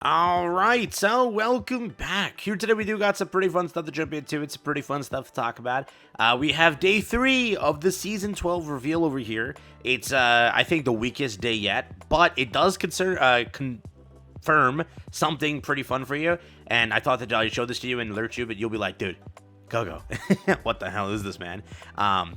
Alright, so welcome back. Here today we do got some pretty fun stuff to jump into. It's pretty fun stuff to talk about. We have day 3 of the Season 12 reveal over here. It's, I think, the weakest day yet, but it does confirm something pretty fun for you, and I thought that I'd show this to you and alert you, but you'll be like, dude, go. What the hell is this, man?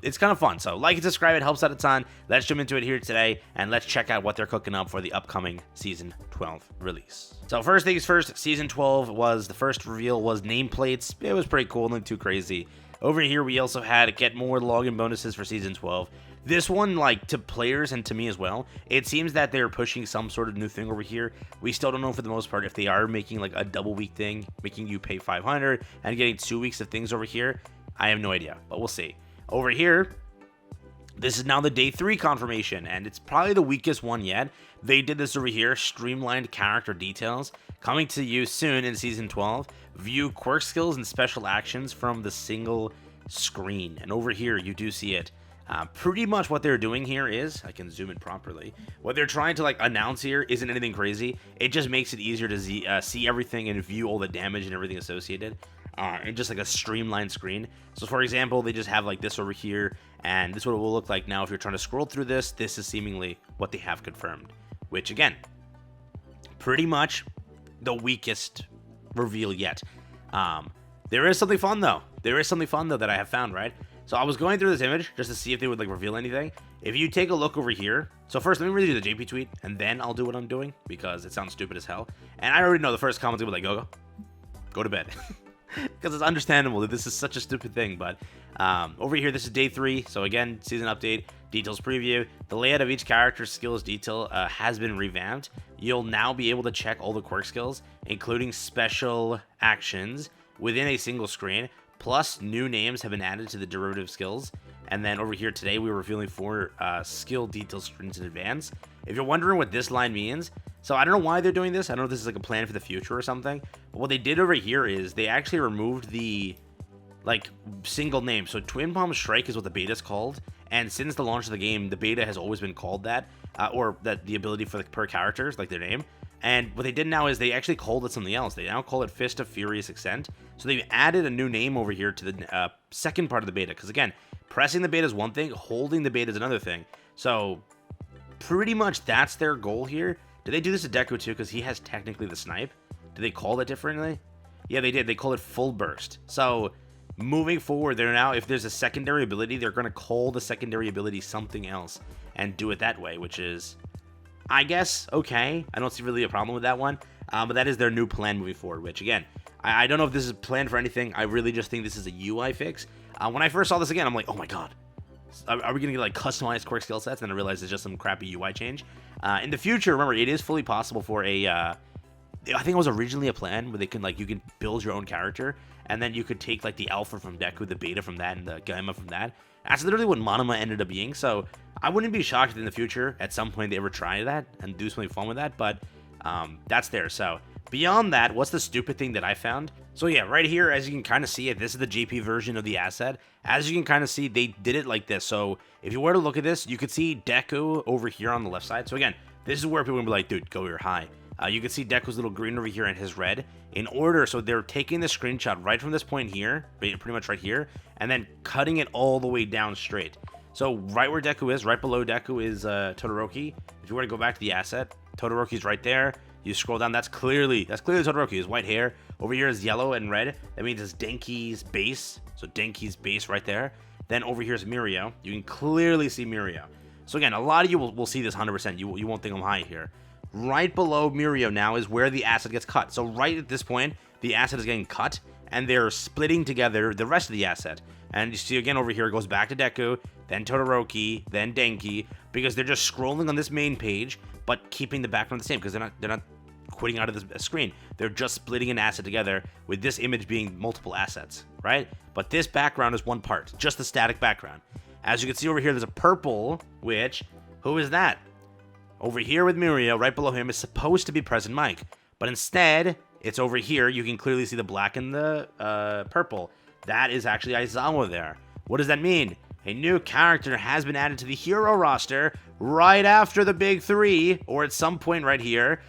It's kind of fun, so like and subscribe, it helps out a ton. Let's jump into it here today, and let's check out what they're cooking up for the upcoming Season 12 release. So first things first, Season 12 was, the first reveal was nameplates. It was pretty cool, nothing too crazy. Over here, we also had get more login bonuses for Season 12. This one, like, to players and to me as well, it seems that they're pushing some sort of new thing over here. We still don't know for the most part if they are making, like, a double week thing, making you pay 500 and getting 2 weeks of things over here. I have no idea, but we'll see. Over here, this is now the day 3 confirmation, and it's probably the weakest one yet. They did this over here, streamlined character details, coming to you soon in Season 12. View quirk skills and special actions from the single screen. And over here, you do see it. Pretty much what they're doing here is, I can zoom in properly, what they're trying to, like, announce here isn't anything crazy. It just makes it easier to see everything and view all the damage and everything associated. And just like a streamlined screen. So for example, they just have like this over here, and this is what it will look like now if you're trying to scroll through this. This is seemingly what they have confirmed, which again, pretty much the weakest reveal yet. There is something fun though. That I have found, right? So I was going through this image just to see if they would like reveal anything. If you take a look over here, so first let me read you the JP tweet, and then I'll do what I'm doing because it sounds stupid as hell. And I already know the first comment's gonna be like, go to bed. Because it's understandable that this is such a stupid thing, but over here, this is day 3. So again, season update, details preview. The layout of each character's skills detail has been revamped. You'll now be able to check all the quirk skills, including special actions, within a single screen. Plus, new names have been added to the derivative skills. And then over here today, we were revealing 4 skill detail screens in advance. If you're wondering what this line means, so I don't know why they're doing this. I don't know if this is like a plan for the future or something. But what they did over here is they actually removed the, like, single name. So Twin Palm Strike is what the beta is called. And since the launch of the game, the beta has always been called that. Or that the ability for the per characters, like their name. And what they did now is they actually called it something else. They now call it Fist of Furious Ascent. So they've added a new name over here to the second part of the beta. Because again, pressing the beta is one thing, holding the beta is another thing. So pretty much that's their goal here. Did they do this to Deku too? Because he has technically the snipe. Did they call it differently? Yeah, they did. They called it Full Burst. So moving forward, they're now, if there's a secondary ability, they're going to call the secondary ability something else and do it that way, which is, I guess, okay. I don't see really a problem with that one. But that is their new plan moving forward, which again, I don't know if this is planned for anything. I really just think this is a UI fix. When I first saw this again, I'm like, oh my god. Are we going to get like customized quirk skill sets? And then I realized it's just some crappy UI change. In the future, remember, it is fully possible for a, I think it was originally a plan where they can, like, you can build your own character, and then you could take, like, the alpha from Deku, the beta from that, and the gamma from that. That's literally what Monoma ended up being, so I wouldn't be shocked if in the future, at some point, they ever try that and do something fun with that, but that's there. So beyond that, what's the stupid thing that I found? So yeah, right here, as you can kind of see it, this is the JP version of the asset. As you can kind of see, they did it like this. So if you were to look at this, you could see Deku over here on the left side. So again, this is where people are gonna be like, dude, go here high. You can see Deku's little green over here and his red. In order, so they're taking the screenshot right from this point here, pretty much right here, and then cutting it all the way down straight. So right where Deku is, right below Deku is Todoroki. If you were to go back to the asset, Todoroki's right there. You scroll down, that's clearly Todoroki. His white hair. Over here is yellow and red. That means it's Denki's base. So Denki's base right there. Then over here is Mirio. You can clearly see Mirio. So again, a lot of you will see this 100%. You won't think I'm high here. Right below Mirio now is where the asset gets cut. So right at this point, the asset is getting cut, and they're splitting together the rest of the asset. And you see again over here, it goes back to Deku, then Todoroki, then Denki, because they're just scrolling on this main page, but keeping the background the same, because they're not quitting out of the screen. They're just splitting an asset together, with this image being multiple assets, right? But this background is one part, just the static background. As you can see over here, there's a purple, which, who is that? Over here with Mirio, right below him, is supposed to be Present Mike. But instead, it's over here. You can clearly see the black and the purple. That is actually Aizawa there. What does that mean? A new character has been added to the hero roster right after the big 3, or at some point right here,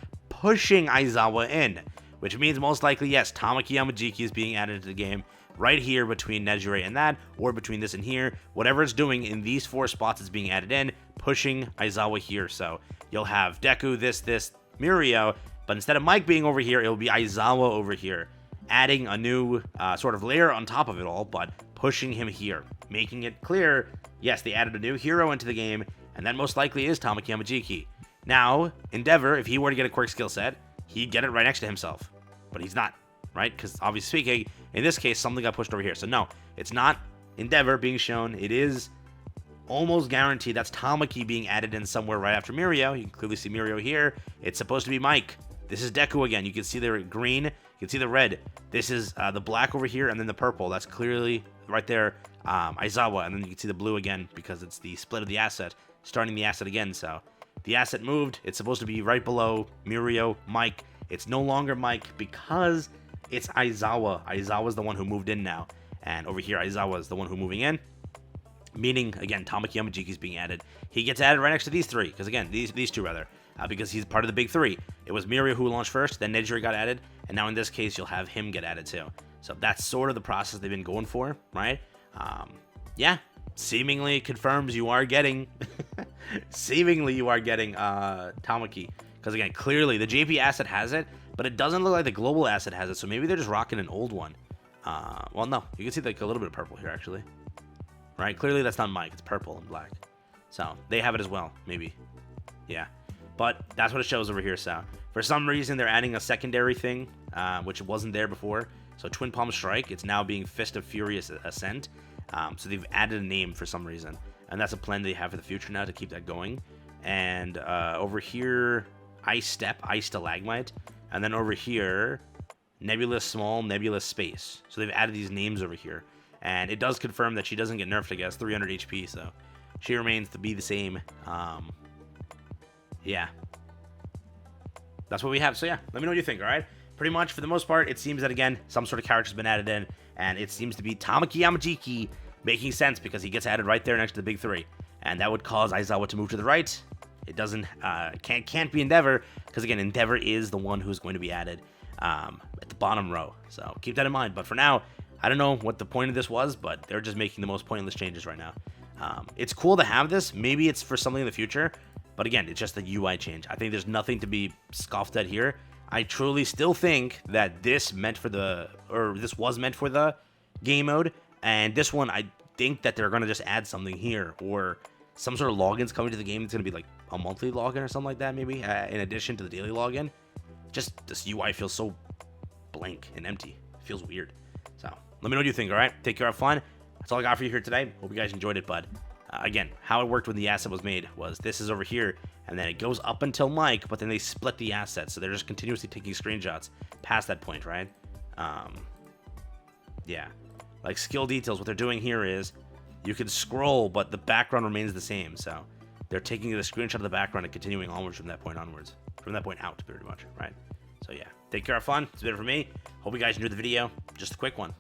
pushing Aizawa in, which means most likely, yes, Tamaki Amajiki is being added to the game right here between Nejire and that, or between this and here. Whatever it's doing in these 4 spots is being added in, pushing Aizawa here. So you'll have Deku, this, Mirio, but instead of Mike being over here, it'll be Aizawa over here, adding a new sort of layer on top of it all, but pushing him here, making it clear, yes, they added a new hero into the game, and that most likely is Tamaki Amajiki. Now, Endeavor, if he were to get a quirk skill set, he'd get it right next to himself, but he's not, right? Because obviously speaking, in this case, something got pushed over here. So no, it's not Endeavor being shown. It is almost guaranteed that's Tamaki being added in somewhere right after Mirio. You can clearly see Mirio here. It's supposed to be Mike. This is Deku again. You can see the green. You can see the red. This is the black over here, and then the purple. That's clearly right there, Aizawa. And then you can see the blue again because it's the split of the asset, starting the asset again. So the asset moved. It's supposed to be right below Mirio, Mike. It's no longer Mike because it's Aizawa. Aizawa's the one who moved in now. And over here, Aizawa is the one who's moving in. Meaning, again, Tamaki Amajiki is being added. He gets added right next to these 3. Because, again, these 2, rather. Because he's part of the big 3. It was Mirio who launched first. Then Nejire got added. And now, in this case, you'll have him get added, too. So, that's sort of the process they've been going for, right? Yeah. Seemingly confirms you are getting... seemingly you are getting Tamaki. Because, again, clearly, the JP asset has it. But it doesn't look like the global asset has it. So, maybe they're just rocking an old one. Well, no. You can see, like, a little bit of purple here, actually. Right? Clearly, that's not Mike. It's purple and black. So, they have it as well, maybe. Yeah. But that's what it shows over here, so. For some reason, they're adding a secondary thing, which wasn't there before. So, Twin Palm Strike, it's now being Fist of Furious Ascent. So, they've added a name for some reason. And that's a plan they have for the future now to keep that going. And over here, Ice Step, Ice Stalagmite. And then over here, Nebulous Small, Nebulous Space. So, they've added these names over here. And it does confirm that she doesn't get nerfed, I guess, 300 HP, so she remains to be the same. Yeah. That's what we have. So, yeah, let me know what you think, all right? Pretty much, for the most part, it seems that, again, some sort of character's been added in, and it seems to be Tamaki Amajiki, making sense because he gets added right there next to the big 3. And that would cause Aizawa to move to the right. It doesn't, can't be Endeavor, because, again, Endeavor is the one who's going to be added at the bottom row. So, keep that in mind. But for now, I don't know what the point of this was, but they're just making the most pointless changes right now. It's cool to have this. Maybe it's for something in the future. But again, it's just a UI change. I think there's nothing to be scoffed at here. I truly still think that this was meant for the game mode. And this one, I think that they're going to just add something here. Or some sort of logins coming to the game. It's going to be like a monthly login or something like that, maybe. In addition to the daily login. Just this UI feels so blank and empty. It feels weird. So, let me know what you think, alright? Take care, have fun. That's all I got for you here today. Hope you guys enjoyed it, bud. Again, how it worked when the asset was made was this is over here, and then it goes up until Mike, but then they split the asset, so they're just continuously taking screenshots past that point, right? Yeah. Like, skill details, what they're doing here is you can scroll, but the background remains the same, so they're taking the screenshot of the background and continuing onwards from that point onwards. From that point out, pretty much, right? So, yeah. Take care, have fun. It's been it for me. Hope you guys enjoyed the video. Just a quick one.